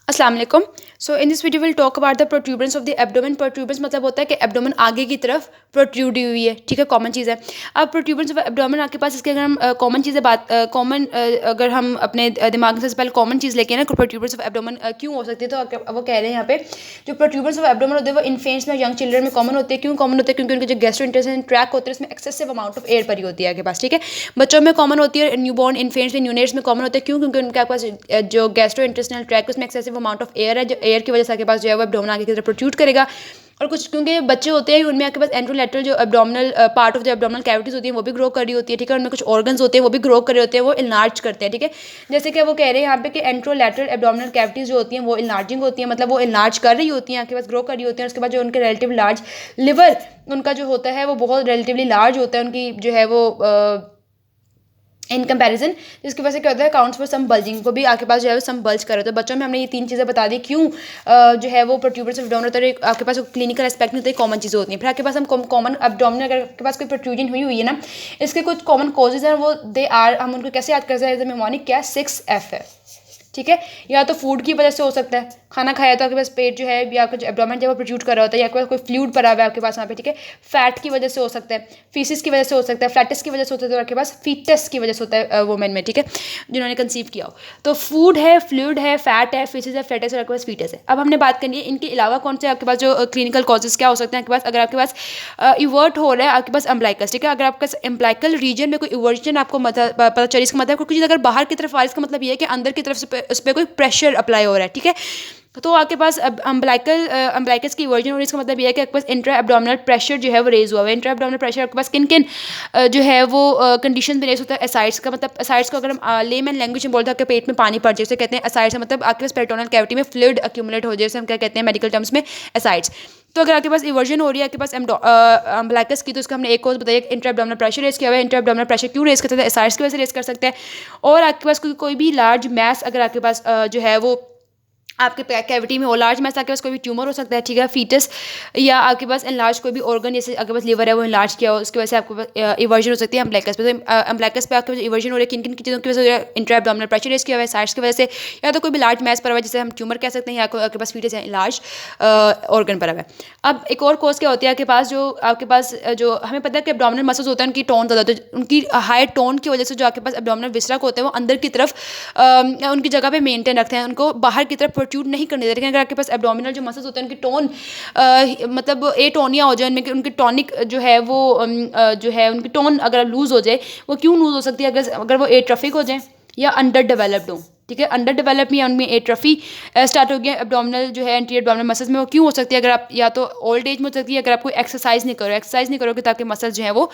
अस्सलाम वालेकुम। So in this video will talk about the protuberance of the abdomen. Protuberance मतलब होता है कि एब्डोमेन आगे की तरफ प्रोट्रूड हुई है, ठीक है, कॉमन चीज़ है। अब प्रोट्रूबरेंस ऑफ एब्डोमेन आपके पास, इसके अगर हम कॉमन चीज़ें बात कॉमन अगर हम अपने दिमाग में सबसे पहले कॉमन चीज़ लेके ना प्रोट्रूबरेंस ऑफ एब्डोमेन क्यों हो सकती है, तो वो कह रहे हैं यहाँ पे जो प्रोट्रूबरेंस ऑफ एब्डोमेन होते हैं वो इन्फेंट्स में, यंग चिल्ड्रन में कॉमन होते हैं। क्यों कॉमन होते हैं? क्योंकि उनके जो गैस्ट्रोइंटेस्टाइनल ट्रैक होते हैं उसमें एक्सेसिव अमाउंट ऑफ एयर भरी होती है आपके पास, ठीक है। बच्चों में कॉमन होती है, न्यूबॉर्न इन्फेंट्स में, न्यूनेट्स में कॉमन होते हैं। क्यों? क्योंकि उनके पास जो गैस्ट्रोइंटेस्टाइनल ट्रैक उसमें एक्सेसिव अमाउंट ऑफ एयर है, जो एयर की वजह से आपके पास जो है वो एब्डोमेन आगे की तरफ प्रोट्रूड करेगा। और कुछ क्योंकि बच्चे होते हैं उनमें आपके पास एंट्रोलैटरल जो abdominal part of the abdominal cavities होती है वो भी ग्रो कर रही होती है, ठीक है। उनमें कुछ ऑर्गन्स होते हैं वो भी ग्रो कर रहे होते हैं, वो इनलार्ज करते हैं, ठीक है। जैसे कि वो कह रहे हैं यहाँ पे कि एंट्रोलैटरल एब्डोमिनल कैविटीज जो होती हैं वो इनलार्जिंग होती हैं, मतलब वो इनलार्ज कर रही होती हैं, आपके पास ग्रो कर रही होती हैं। उसके बाद जो उनके रिलेटिव लार्ज लिवर उनका जो होता है वो बहुत रिलेटिवली लार्ज होता है, उनकी जो है वो इन कंपैरिजन, जिसकी वजह से क्या होता है, काउंट्स फॉर सम बल्जिंग, को भी आपके पास जो है सम बल्ज कर रहे होते हैं। बच्चों में हमने ये तीन चीज़ें बता दी क्यों जो है वो प्रोट्रूबरेंस ऑफ एब्डोमेन होता है। आपके पास क्लिनिकल एस्पेक्ट नहीं होते, कॉमन चीज़ें होती हैं। फिर आपके पास हम कॉमन एब्डोमेन, अगर आपके पास कोई प्रोट्रूजन हुई है ना, इसके कुछ कॉमन कॉजेज हैं, वो दे आर, हम उनको कैसे याद कर सकते हैं, मेमोनिक क्या 6F है, ठीक है। या तो फूड की वजह से हो सकता है, खाना खाया तो आपके पास पेट जो है या आपका जो एब्डोमेन जब वो प्रोट्रूड कर रहा होता है, या आपके पास कोई फ्लूइड पड़ा हुआ है आपके पास वहाँ पे, ठीक है। फैट की वजह से हो सकता है, फीसिस की वजह से हो सकता है, फ्लैटिस की वजह से होता है, तो आपके पास फीटस की वजह से होता है वुमेन में, ठीक है, जिन्होंने कंसीव किया हो। तो फूड है, फ्लूइड है, फैट है, फीसिस है, फ्लैटिस है और आपके पास फीटस है। अब हमने बात करनी है इनके अलावा कौन से आपके पास जो क्लिनिकल कॉजेज क्या हो सकते हैं आपके पास। अगर आपके पास इवर्ट हो रहा है आपके पास अम्ब्लाइकस, ठीक है, अगर आपके पास अम्ब्लाइकल रीजन में कोई इवर्जन आपको पता चले, इसका मतलब कुछ अगर बाहर की तरफ आ रहा है, इसका मतलब ये है कि अंदर की तरफ से उस पर कोई प्रेशर अप्लाई हो रहा है, ठीक है। तो आपके पास अम्ब्लाइकस की वर्जन, और इसका मतलब यह है कि आपके पास इंट्रा एब्डोमिनल प्रेशर जो है वो रेज हुआ है। इंट्रा एब्डोमिनल प्रेशर आपके पास किन किन जो है वो कंडीशन में रेज होता है। एसाइड्स का मतलब, एसाइड्स को अगर हम लेमन लैंग्वेज में बोलते हैं, आपके पेट में पानी पड़ जाए उसे कहते हैं एसाइड्स। मतलब आपके पास पेरिटोनल कैविटी में फ्लूइड अक्यूमुलेट हो जाए, उसे हम क्या कहते हैं मेडिकल टर्म्स में, एसाइड्स। तो अगर आपके पास इवर्जन हो रही है आपके पास अम्ब्लाइकस की, तो उसका हमने एक कोर्स बताया, इंट्रा एब्डोमिनल प्रेशर रेज किया हुआ है। इंट्रा एब्डोमिनल प्रेशर क्यों रेज करते हैं? एसाइड्स की वजह से रेज कर सकते हैं। और आपके पास कोई भी लार्ज मैस अगर आपके पास जो है वो आपके कैविटी में हो, लार्ज मैस आपके पास कोई भी ट्यूमर हो सकता है, ठीक है, फीटस, या आपके पास इनलार्ज कोई भी ऑर्गन, जैसे आपके पास लिवर है वो इनलार्ज किया हो, उसकी वजह से आपके पास इवर्जन हो सकती है अम्ब्लाइकस पे। तो अम्ब्लाइकस पे आपके पास इवर्जन हो रही है किन किन चीज़ों की वजह से? इंट्रा एब्डोमिनल प्रेशर रेज किया हुआ है, साइड्स की वजह से, या तो कोई भी लार्ज मैस पर हुआ है जिसे हम ट्यूमर कह सकते हैं, या आपके पास फीटस है लार्ज ऑर्गन पर हुआ है। अब एक और कोर्स क्या होती है आपके पास, जो आपके पास जो हमें पता है कि एब्डोमिनल मसल्स होते हैं उनकी टोन ज़्यादा, तो उनकी हाई टोन की वजह से जो आपके पास एब्डोमिनल विसरा होते हैं वो अंदर की तरफ उनकी जगह पे मेंटेन रखते हैं, उनको बाहर की तरफ प्रोट्रूड नहीं करने देते। अगर आपके पास एब्डोमिनल जो मसल्स होते हैं उनकी टोन मतलब एटोनिया हो जाए, उनमें उनकी टॉनिक जो है वो जो है उनकी टोन अगर लूज हो जाए, वो क्यों लूज हो सकती है? अगर वो एट्रोफिक हो जाए या अंडर डेवलप्ड हो, ठीक है, अंडर डेवलप या उनमें एट्रोफी स्टार्ट हो गया एब्डोमिनल जो है एंटीरियर एब्डोमिनल मसल्स में, वो क्यों हो सकती है? अगर आप या तो ओल्ड एज में हो सकती है, अगर आप कोई एक्सरसाइज नहीं करोगे ताकि मसल्स जो है वो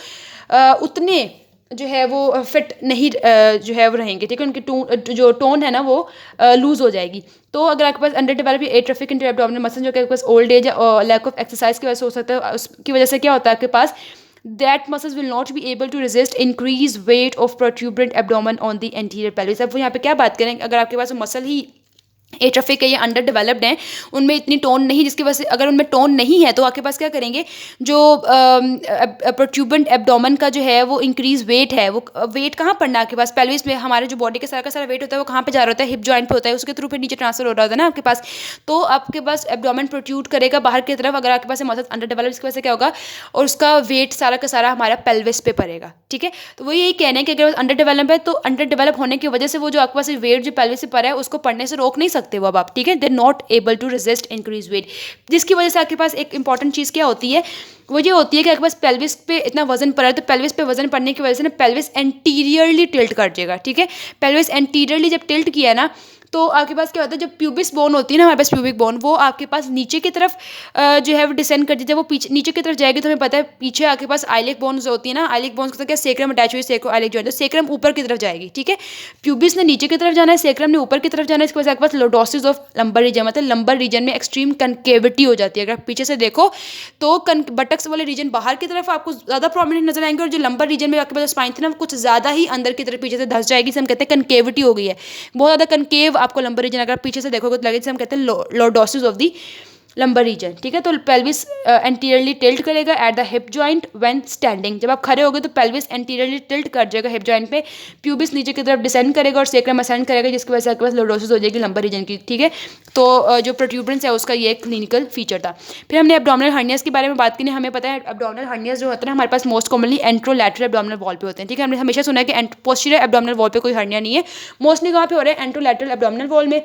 उतने जो है वो फिट नहीं जो है वो रहेंगे, ठीक है, उनकी जो टोन है ना वो लूज हो जाएगी। तो अगर आपके पास under develop atrophic anterior abdominal muscle जो कि आपके पास ओल्ड एज और लैक ऑफ एक्सरसाइज की वजह से हो सकता है, उसकी वजह से क्या होता है आपके पास, that muscles will not be able to resist increased weight of protuberant abdomen on the anterior pelvis। अब वो यहाँ पे क्या बात करें, अगर आपके पास मसल ही एट्रोफिक है या अंडर डेवलप्ड हैं, उनमें इतनी टोन नहीं, जिसकी वजह से अगर उनमें टोन नहीं है तो आपके पास क्या करेंगे, जो प्रोट्यूबेंट एब्डोमेन का जो है वो इंक्रीज वेट है, वो वेट कहाँ पड़ना है आपके पास, पेल्विस में। हमारे जो बॉडी का सारा वेट होता है वो कहाँ पे जा रहा होता है? हिप जॉइंट पे होता है, उसके थ्रू फिर नीचे ट्रांसफर हो रहा होता है ना आपके पास। तो आपके पास एब्डोमेन प्रोट्यूड करेगा बाहर की तरफ, अगर आपके पास मसल अंडर डेवलप, इसकी वजह से क्या होगा, और उसका वेट सारा का सारा हमारा पेल्विस पे पड़ेगा, ठीक है। तो वो यही कहना है कि अगर अंडर डेवलप है तो अंडर डेवलप होने की वजह से वो जो आपके पास वेट जो पेल्विस से पड़ा है उसको पड़ने से रोक नहीं सकते वो अब आप, ठीक है, they not able to resist increase weight. जिसकी वजह से आपके पास एक इंपॉर्टेंट चीज़ क्या होती है, वो ये होती है कि आपके पास पेल्विस पे इतना वजन पड़ा है, तो पेल्विस पे वजन पड़ने की वजह से ना पेल्विस एंटीरियरली टिल्ट कर जाएगा, ठीक है। पेल्विस एंटीरियरली जब टिल्ट किया ना, तो आपके पास क्या होता है, जब प्यूबिस बोन होती है ना हमारे पास, प्यूबिक बोन, वो आपके पास नीचे की तरफ जो है वो डिसेंड कर जब वो पीछे नीचे की तरफ जाएगी, तो हमें पता है पीछे आपके पास आइलिक बोन्स होती है ना, आइलिक बोन्स का क्या, सेक्रम अटैच हुई, सेक्रो आइलिक जॉइंट, तो सेक्रम ऊपर की तरफ जाएगी, ठीक है। प्यूबिस ने नीचे की तरफ जाना है, सेक्रम ने ऊपर की तरफ जाना है, इसकी वजह से आपके पास लोडोसिस ऑफ लंबर रीजन, मतलब लंबर रीजन में एक्सट्रीम कनकेविटी हो जाती है। अगर आप पीछे से देखो तो बटक्स वाले रीजन बाहर की तरफ आपको ज़्यादा प्रोमिनेंट नजर आएंगे, और जो लंबर रीजन में आपके पास स्पाइन थी ना, कुछ ज़्यादा ही अंदर की तरफ पीछे से धस जाएगी, जिसे हम कहते हैं कनकेविटी हो गई है, बहुत ज़्यादा कनकेव आपको लंबर रीजन अगर पीछे से देखोगे तो लगे, जिसे हम कहते हैं lordosis of the lumbar region, ठीक है। तो पेल्विस एंटीरियरली टिल्ट करेगा at the hip joint when standing, जब आप खड़े होगे तो पेल्विस एंटीरियरली टिल्ट कर जाएगा हिप जॉइंट पे, प्यूबिस नीचे की तरफ डिसेंड करेगा और सेक्रम असेंड करेगा, जिसकी वजह से आपके पास लॉर्डोसिस हो जाएगी लंबर रीजन की, ठीक है। तो जो प्रोट्यूबरेंस है उसका ये क्लिनिकल फीचर था। फिर हमने एब्डोमिनल हर्नियास के बारे में बात की। हमें पता है एब्डोमिनल हर्नियास जो होता है हमारे पास most commonly anterolateral abdominal wall पे होते हैं, ठीक है। हमने हमेशा सुना है कि पोस्टीरियर एब्डोमिनल वॉल पे कोई हर्निया नहीं है, मोस्टली कहाँ पे हो रहा है, एंट्रोलैटरल एब्डोमिनल वॉल में।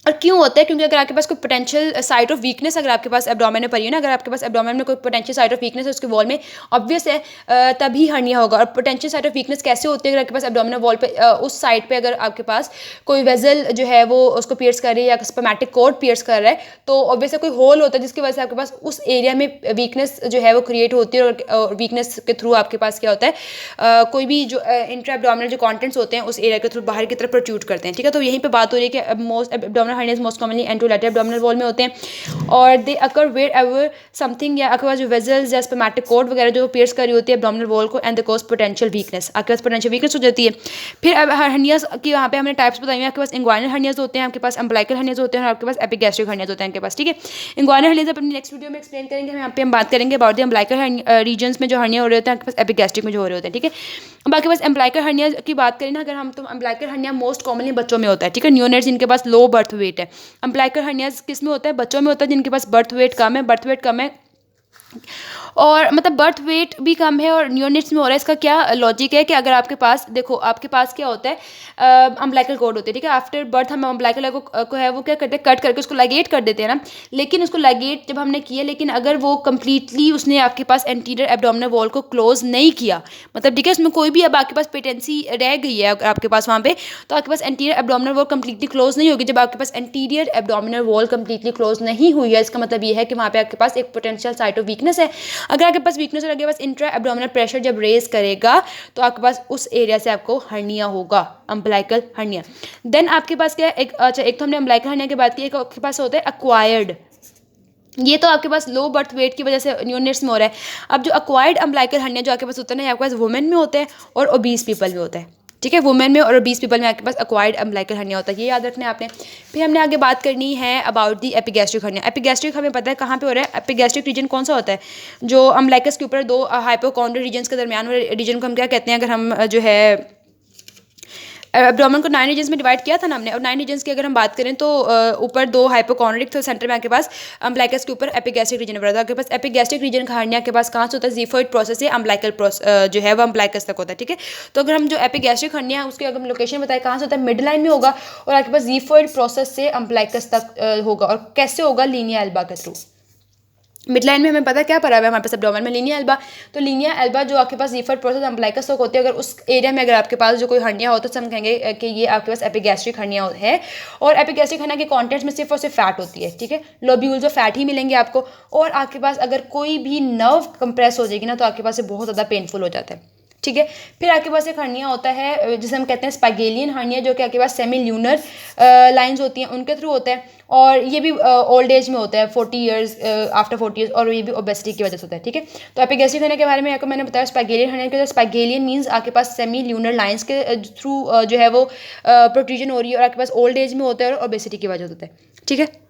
और क्यों होता है, क्योंकि अगर आपके पास कोई पोटेंशियल साइट ऑफ वीकनेस अगर आपके पास एब्डोमेन में पड़ी है ना, अगर आपके पास एब्डोमेन में कोई पोटेंशियल साइट ऑफ वीकनेस है उसके वॉल में, ऑब्वियस है तभी हर्निया होगा। और पोटेंशियल साइट ऑफ वीकनेस कैसे होती है, अगर आपके पास एब्डोमिनल वॉल पे उस साइड पे अगर आपके पास कोई वेजल जो है वो उसको पियर्स कर रही है या स्पर्मेटिक कॉर्ड पियर्स कर रहा है, तो ऑब्वियसली कोई होल होता है जिसकी वजह से आपके पास उस एरिया में वीकनेस जो है वो क्रिएट होती है। और वीकनेस के थ्रू आपके पास क्या होता है, कोई भी जो इंट्रा एब्डोमिनल जो कॉन्टेंट्स होते हैं उस एरिया के थ्रू बाहर की तरफ प्रोट्रूड करते हैं, ठीक है। तो यहीं पे बात हो रही है कि most abdominal hernias most commonly anterolateral abdominal wall में होते हैं, और दे अकर वेयर एवर समथिंग, या आपके पास जो वेजल्स या स्पर्मेटिक कॉर्ड वगैरह जो पियर्स कर रही होती है एब्डोमिनल वॉल को, and the cause potential weakness, आपके पास पोटेंशियल वीकनेस हो जाती है। फिर अब हर्नियास की यहाँ पे हमने टाइप्स बताई हैं, आपके पास इंग्वाइनल हर्नियास होते हैं, आपके पास अम्बलाइकल हर्नियास होते हैं, और आपके पास एपिगैस्ट्रिक हर्नियास होते हैं आपके पास, ठीक है। इंग्वाइनल हर्नियास अपनी नेक्स्ट वीडियो में एक्सप्लेन करेंगे, यहाँ पे हम बात करेंगे अबाउट द अम्बलाइकल रीजन्स में जो हर्निया हो रहे होते हैं, आपके पास एपिगैस्ट्रिक में जो हो रहे होते हैं, ठीक है। बाकी बस एम्बलाइकल हर्निया की बात करें ना अगर हम, तो एम्बलाइकल हर्निया मोस्ट कॉमनली बच्चों में होता है, ठीक है, न्यूनेट्स जिनके पास लो बर्थ वेट है। एम्बलाइकल हर्नियाज किस में होता है, बच्चों में होता है जिनके पास बर्थ वेट कम है, बर्थ वेट कम है और मतलब बर्थ वेट भी कम है और न्यूनेट्स में हो रहा है। इसका क्या लॉजिक है कि अगर आपके पास देखो आपके पास क्या होता है, अम्बलाइकल कॉर्ड होती है, ठीक है। आफ्टर बर्थ हम अम्बलाइकल को है वो क्या करते हैं, कट करके उसको लाइगेट कर देते हैं ना, लेकिन उसको लाइगेट जब हमने किया, लेकिन अगर वो कंप्लीटली उसने आपके पास एंटीरियर एब्डोमिनल वॉल को क्लोज नहीं किया, मतलब ठीक है उसमें कोई भी अब आपके पास पेटेंसी रह गई है अगर आपके पास वहाँ पे, तो आपके पास anterior abdominal wall completely close नहीं होगी। जब आपके पास anterior abdominal wall completely close नहीं हुई है, इसका मतलब ये है कि वहाँ पे आपके पास एक पोटेंशियल साइट ऑफ वीकनेस है। अगर आपके पास वीकनेस और आपके पास इंट्रा एब्डोमिनल प्रेशर जब रेज करेगा तो आपके पास उस एरिया से आपको हर्निया होगा, अम्बलाइकल हर्निया। देन आपके पास क्या है, एक अच्छा एक तो हमने अम्बलाइकल हर्निया की बात की, एक आपके पास होता है एक्वायर्ड, ये तो आपके पास लो बर्थ वेट की वजह से न्यूनेट्स में हो रहा है। अब जो एक्वायर्ड अम्बलाइकल हर्निया जो आपके पास होता है ना, आपके पास वुमेन में होता है और ओबीस पीपल में होता है, ठीक है। वुमेन में और ओबीस पीपल में आपके पास एक्वायर्ड अम्बलाइकल हर्निया होता है, ये याद रखना है आपने। फिर हमने आगे बात करनी है about the epigastric hernia. Epigastric हमें पता है कहाँ पे हो रहा है, एपिगैस्ट्रिक रीजन कौन सा होता है, जो अम्बलाइकस के ऊपर दो हाइपोकॉन्ड्रियल रीजन्स के दरमियान वाले रीजन को हम क्या कहते हैं, अगर हम जो है एब्डोमेन को 9 रीजन्स में डिवाइड किया था ना हमने, और 9 रीजन्स की अगर हम बात करें तो ऊपर 2 हाइपोकॉन्ड्रिक थे, सेंटर में आपके पास अम्बलाइकस के ऊपर एपिगैस्ट्रिक रीजन पड़ा था। आपके पास एपिगैस्ट्रिक रीजन का हर्निया के पास कहाँ से होता है, ज़िफोइड प्रोसेस से अम्बलाइकल जो है वो अम्बलाइकस तक होता है, ठीक है। तो अगर हम जो एपिगैस्ट्रिक हर्निया है उसकी अगर हम लोकेशन बताएं कहाँ से होता है, मिड लाइन में होगा, और आपके पास ज़िफोइड प्रोसेस से अम्बलाइकस तक होगा। और कैसे होगा, लीनिया एल्बा के थ्रू। मिड लाइन में हमें पता क्या पड़ा हुआ है हमारे पास एब्डोमेन में, लीनिया एल्बा। तो लीनिया एल्बा जो आपके पास ज़िफोइड प्रोसेस अम्बलाइकस तक होती है, अगर उस एरिया में अगर आपके पास जो कोई हर्निया हो तो हम कहेंगे कि ये आपके पास एपिगैस्ट्रिक हर्निया है। और एपिगैस्ट्रिक हर्निया के कॉन्टेंट्स में सिर्फ और सिर्फ फैट होती है, ठीक है, लोब्यूल्स ऑफ फैट ही मिलेंगे आपको। और आपके पास अगर कोई भी नर्व कंप्रेस हो जाएगी ना तो आपके पास ये बहुत ज़्यादा पेनफुल हो जाता है, ठीक है। फिर आपके पास एक हर्निया होता है जिसे हम कहते हैं स्पैगेलियन हर्निया, जो कि आपके पास सेमी ल्यूनर लाइंस होती हैं उनके थ्रू होता है, और ये भी ओल्ड एज में होता है 40 ईयर्स आफ्टर 40 ईयर्स, और ये भी ओबेसिटी की वजह से होता है, ठीक है। तो एपिगैस्ट्रिक हर्निया के बारे में आपको मैंने बताया स्पैगेलियन हर्निया के, स्पैगेलियन मीन्स आपके पास सेमी ल्यूनर लाइंस के थ्रू जो है वो प्रोट्रूजन हो रही है, और आपके पास ओल्ड एज में होता है और ओबेसिटी की वजह से होता है, ठीक है।